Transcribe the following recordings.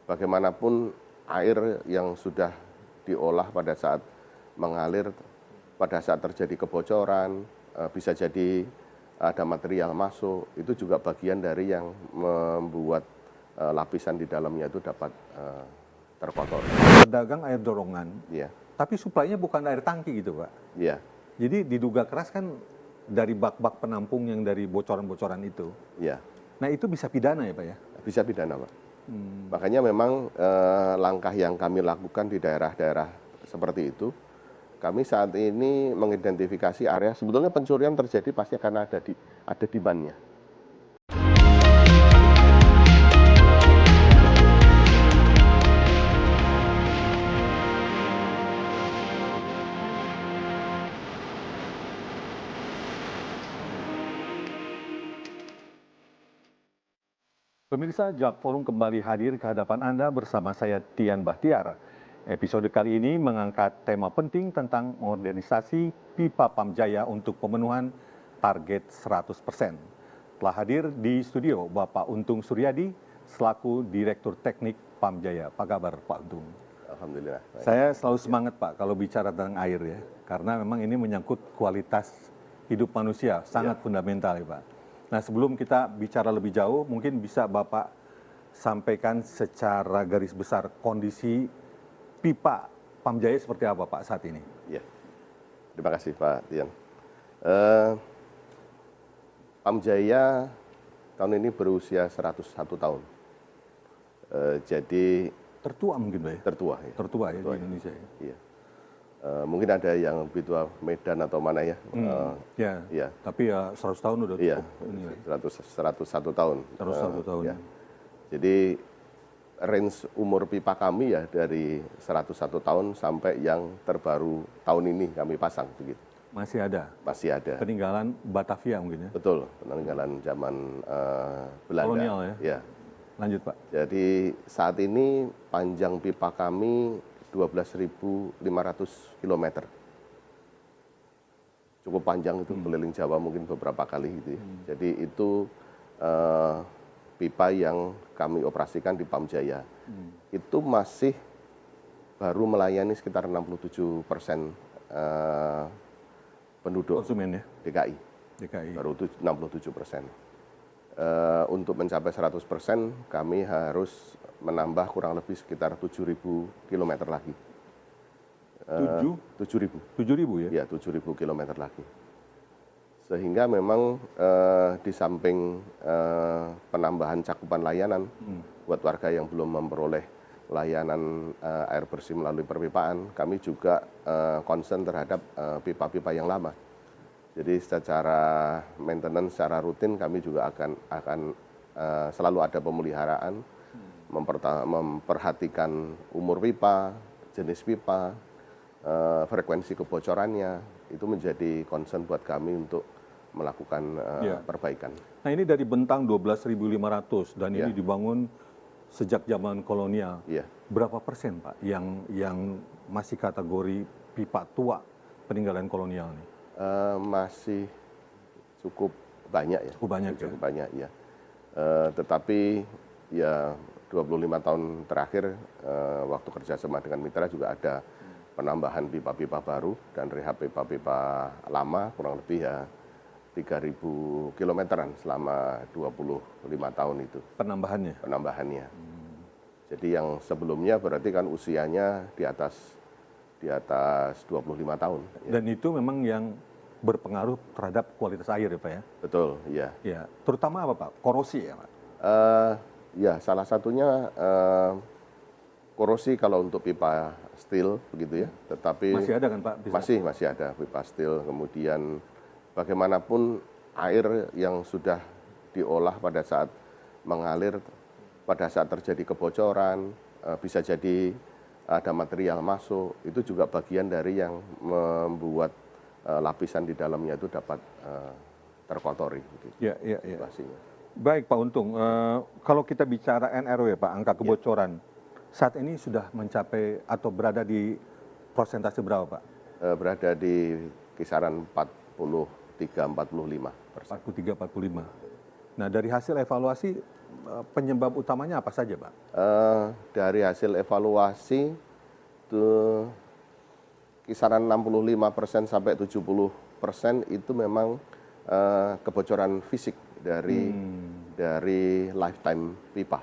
bagaimanapun air yang sudah diolah pada saat mengalir, pada saat terjadi kebocoran, bisa jadi ada material masuk, itu juga bagian dari yang membuat lapisan di dalamnya itu dapat terkotori. Pedagang air dorongan, Iya, tapi suplainya bukan air tangki gitu Pak. iya, Jadi diduga keras kan dari bak-bak penampung yang dari bocoran-bocoran itu. iya. Nah itu bisa pidana ya Pak ya? Bisa pidana, Pak. Makanya memang langkah yang kami lakukan di daerah-daerah seperti itu, kami saat ini mengidentifikasi area sebetulnya pencurian terjadi pasti karena ada demand-nya. Pemirsa, Jak Forum kembali hadir ke hadapan Anda bersama saya Tian Bahtiar. Episode kali ini mengangkat tema penting tentang modernisasi pipa Pamjaya untuk pemenuhan target 100%. Telah hadir di studio Bapak Untung Suryadi selaku Direktur Teknik Pamjaya. Apa kabar Pak Untung? Alhamdulillah. Baik. Saya selalu semangat Pak kalau bicara tentang air ya, karena memang ini menyangkut kualitas hidup manusia, sangat fundamental ya Pak. Nah sebelum kita bicara lebih jauh, mungkin bisa Bapak sampaikan secara garis besar kondisi pipa Pamjaya seperti apa Pak saat ini? Ya. Terima kasih Pak Tian. Pamjaya tahun ini berusia 101 tahun. Jadi Tertua mungkin Pak ya? tertua ya. Tertua ya di Indonesia ya? Iya. Mungkin ada yang lebih tua Medan atau mana ya. Ya, tapi ya 100 tahun udah Iya, cukup. Ini, 101 tahun. 101 tahun. Ya. Jadi range umur pipa kami ya dari 101 tahun sampai yang terbaru tahun ini kami pasang begitu. Masih ada? Masih ada. Peninggalan Batavia mungkin ya? Betul, peninggalan zaman Belanda. Kolonial ya? Ya. Lanjut Pak. Jadi saat ini panjang pipa kami 12.500 km. Cukup panjang itu, keliling Jawa mungkin beberapa kali gitu ya. Jadi itu pipa yang kami operasikan di Pamjaya. Itu masih baru melayani sekitar 67% penduduk Konsumen ya? DKI. DKI. Baru 67%. Untuk mencapai 100% kami harus menambah kurang lebih sekitar 7.000 km lagi. 7.000. 7.000 ya? Ya, 7.000 km lagi. Sehingga memang di samping penambahan cakupan layanan buat warga yang belum memperoleh layanan air bersih melalui perpipaan, kami juga concern terhadap pipa-pipa yang lama. Jadi secara maintenance, secara rutin kami juga akan selalu ada pemeliharaan, memperhatikan umur pipa, jenis pipa, frekuensi kebocorannya, itu menjadi concern buat kami untuk melakukan perbaikan. Nah ini dari bentang 12.500 dan ini dibangun sejak zaman kolonial. Berapa persen Pak yang masih kategori pipa tua peninggalan kolonial nih? Masih cukup banyak ya. Cukup banyak cukup banyak ya. Tetapi ya 25 tahun terakhir waktu kerjasama dengan mitra juga ada penambahan pipa-pipa baru dan rehab pipa-pipa lama kurang lebih ya 3.000 kilometeran selama 25 tahun itu. Penambahannya? Penambahannya. Jadi yang sebelumnya berarti kan usianya di atas 25 tahun. Dan itu memang yang berpengaruh terhadap kualitas air ya Pak ya? Betul, iya. Ya, terutama apa Pak? Korosi ya Pak? Ya, salah satunya korosi kalau untuk pipa steel begitu ya. Tetapi masih ada kan Pak? Masih ada pipa steel. Kemudian bagaimanapun air yang sudah diolah pada saat mengalir, pada saat terjadi kebocoran, bisa jadi ada material masuk, itu juga bagian dari yang membuat lapisan di dalamnya itu dapat terkotori. Gitu, ya. Baik Pak Untung, kalau kita bicara NRW Pak, angka kebocoran, saat ini sudah mencapai atau berada di persentase berapa Pak? Berada di kisaran 43-45%. 43-45. Nah dari hasil evaluasi penyebab utamanya apa saja, Pak? Dari hasil evaluasi tuh kisaran 65% sampai 70% itu memang kebocoran fisik dari lifetime pipa.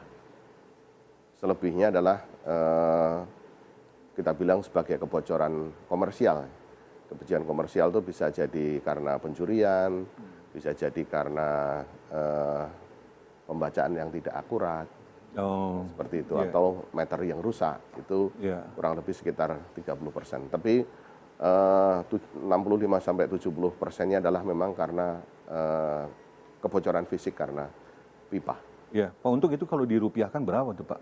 Selebihnya adalah kita bilang sebagai kebocoran komersial. Kebocoran komersial itu bisa jadi karena pencurian, bisa jadi karena pembacaan yang tidak akurat, seperti itu, atau meter yang rusak, itu kurang lebih sekitar 30%. Tapi 65-70%-nya adalah memang karena kebocoran fisik karena pipa. Ya, Pak, untuk itu kalau dirupiahkan berapa tuh, Pak?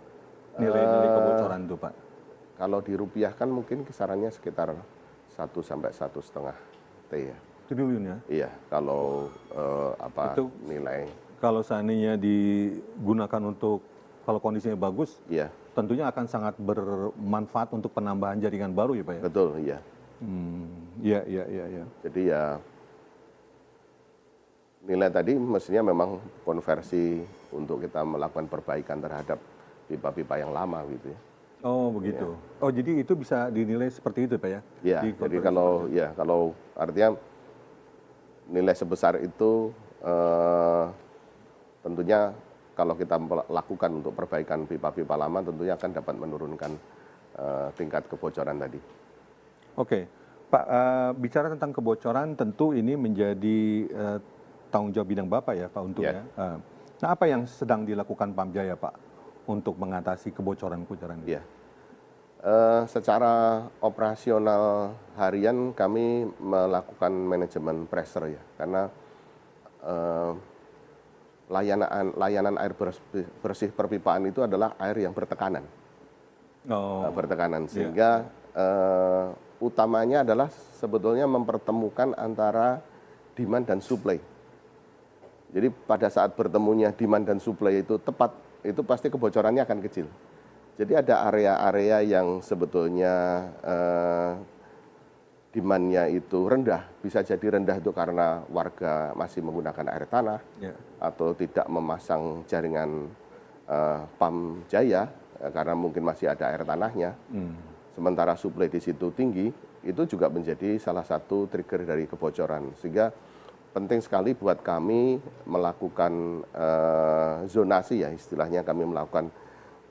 Nilai-nilai kebocoran tuh, Pak? Kalau dirupiahkan mungkin kisarannya sekitar 1 sampai 1,5 T ya. Triliun ya? Iya, kalau Itu nilai. kalau seandainya digunakan untuk, kalau kondisinya bagus, Iya, tentunya akan sangat bermanfaat untuk penambahan jaringan baru ya, Pak ya? betul, iya. Iya. Jadi ya nilai tadi mestinya memang konversi untuk kita melakukan perbaikan terhadap pipa-pipa yang lama gitu ya. Oh begitu. Oh jadi itu bisa dinilai seperti itu, Pak ya? Iya, jadi kalau artinya nilai sebesar itu tentunya kalau kita lakukan untuk perbaikan pipa-pipa lama tentunya akan dapat menurunkan tingkat kebocoran tadi. Oke, Pak, bicara tentang kebocoran tentu ini menjadi tanggung jawab bidang Bapak ya, Pak, untuk ya. Nah, apa yang sedang dilakukan Pamjaya, Pak, untuk mengatasi kebocoran-kebocoran ini? Ya. Secara operasional harian kami melakukan manajemen pressure ya, karena layanan air bersih perpipaan itu adalah air yang bertekanan. Bertekanan, sehingga utamanya adalah sebetulnya mempertemukan antara demand dan supply. Jadi pada saat bertemunya demand dan supply itu tepat, itu pasti kebocorannya akan kecil. Jadi ada area-area yang sebetulnya demand-nya itu rendah, bisa jadi rendah itu karena warga masih menggunakan air tanah, atau tidak memasang jaringan Pamjaya karena mungkin masih ada air tanahnya. Sementara suplai di situ tinggi, itu juga menjadi salah satu trigger dari kebocoran. Sehingga penting sekali buat kami melakukan zonasi ya, istilahnya kami melakukan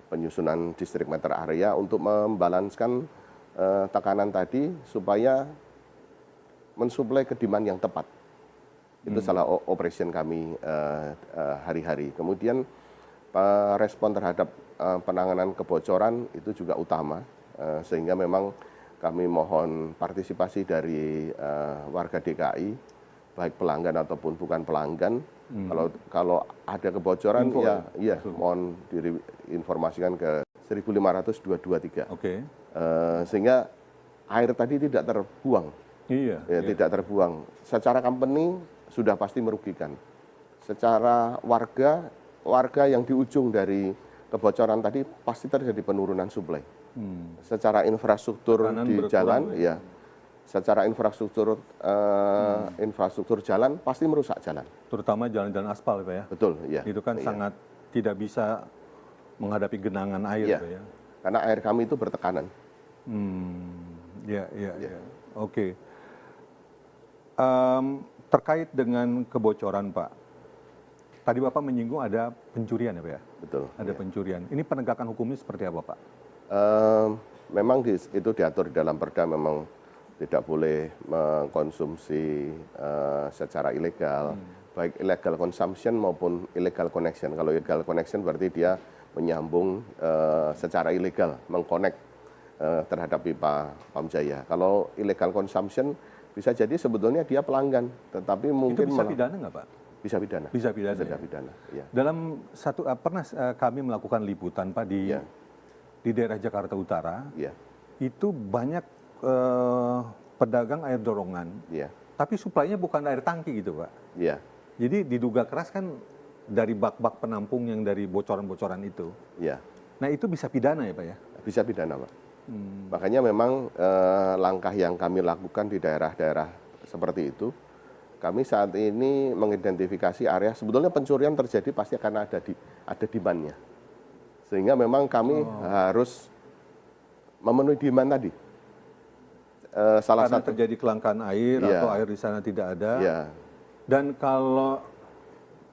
penyusunan distrik meter area untuk membalanskan tekanan tadi supaya mensuplai ke demand yang tepat. Itu salah operation kami hari-hari. Kemudian respon terhadap penanganan kebocoran itu juga utama. Sehingga memang kami mohon partisipasi dari warga DKI, baik pelanggan ataupun bukan pelanggan. Kalau ada kebocoran, mohon diinformasikan ke 1500 223. Sehingga air tadi tidak terbuang. Tidak terbuang. Secara company sudah pasti merugikan. Secara warga yang di ujung dari kebocoran tadi pasti terjadi penurunan suplai. Secara infrastruktur di jalan, secara infrastruktur jalan pasti merusak jalan. Terutama jalan-jalan aspal, Pak ya. Betul, ya. Itu kan sangat tidak bisa menghadapi genangan air, Pak ya. Karena air kami itu bertekanan. Oke. Terkait dengan kebocoran, Pak. Tadi Bapak menyinggung ada pencurian ya, Pak ya? Betul. Ada pencurian. Ini penegakan hukumnya seperti apa, Pak? Memang itu diatur di dalam perda, memang tidak boleh mengkonsumsi secara ilegal, baik illegal consumption maupun illegal connection. Kalau illegal connection berarti dia menyambung secara ilegal, mengkonek terhadap pipa Pamjaya. Kalau illegal consumption bisa jadi sebetulnya dia pelanggan, tetapi mungkin itu bisa pidana nggak, Pak? Bisa pidana. Bisa pidana. Bisa pidana. Ya. Dalam pernah kami melakukan liputan, Pak, di daerah Jakarta Utara. Itu banyak pedagang air dorongan. Tapi suplainya bukan air tangki gitu, Pak. Jadi diduga keras kan dari bak-bak penampung yang dari bocoran-bocoran itu. Nah itu bisa pidana ya, Pak ya? Bisa pidana, Pak. Makanya memang langkah yang kami lakukan di daerah-daerah seperti itu, kami saat ini mengidentifikasi area, sebetulnya pencurian terjadi pasti akan ada di ada demand-nya. Sehingga memang kami harus memenuhi demand tadi. Salah Karena satu terjadi kelangkaan air Iya. atau air di sana tidak ada. ya, Dan kalau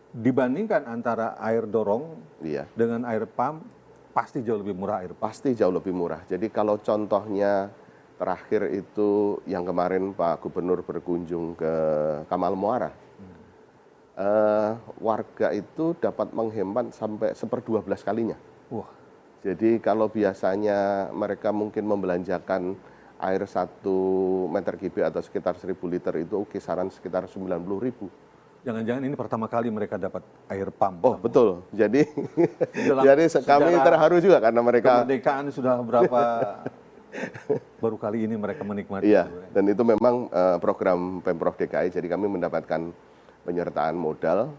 dibandingkan antara air dorong iya, dengan air pump, pasti jauh lebih murah air pump. pasti jauh lebih murah. Jadi kalau contohnya terakhir itu yang kemarin Pak Gubernur berkunjung ke Kamal Muara, warga itu dapat menghemat sampai 1/12 kalinya. Wah, Jadi kalau biasanya mereka mungkin membelanjakan air 1 meter kubik atau sekitar 1.000 liter itu kisaran sekitar 90.000. jangan-jangan ini pertama kali mereka dapat air pump. Oh betul, jadi Dalam jadi kami sejarah terharu juga karena mereka Kemerdekaan sudah berapa, baru kali ini mereka menikmati. iya, itu, ya. dan itu memang program Pemprov DKI, jadi kami mendapatkan penyertaan modal,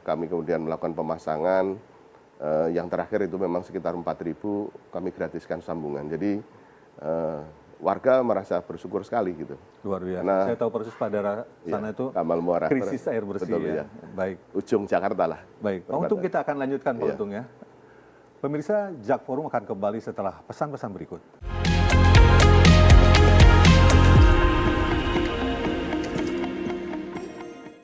kami kemudian melakukan pemasangan, yang terakhir itu memang sekitar 4.000 kami gratiskan sambungan. Jadi warga merasa bersyukur sekali gitu. Luar biasa. Karena- Saya tahu persis pada sana itu Kamal Muara. krisis air bersih. Betul, ya. ya. Baik, Ujung Jakarta lah. baik. Pak Perbatasan. Untung kita akan lanjutkan Pak Iya. Untung ya. Pemirsa, Jak Forum akan kembali setelah pesan-pesan berikut.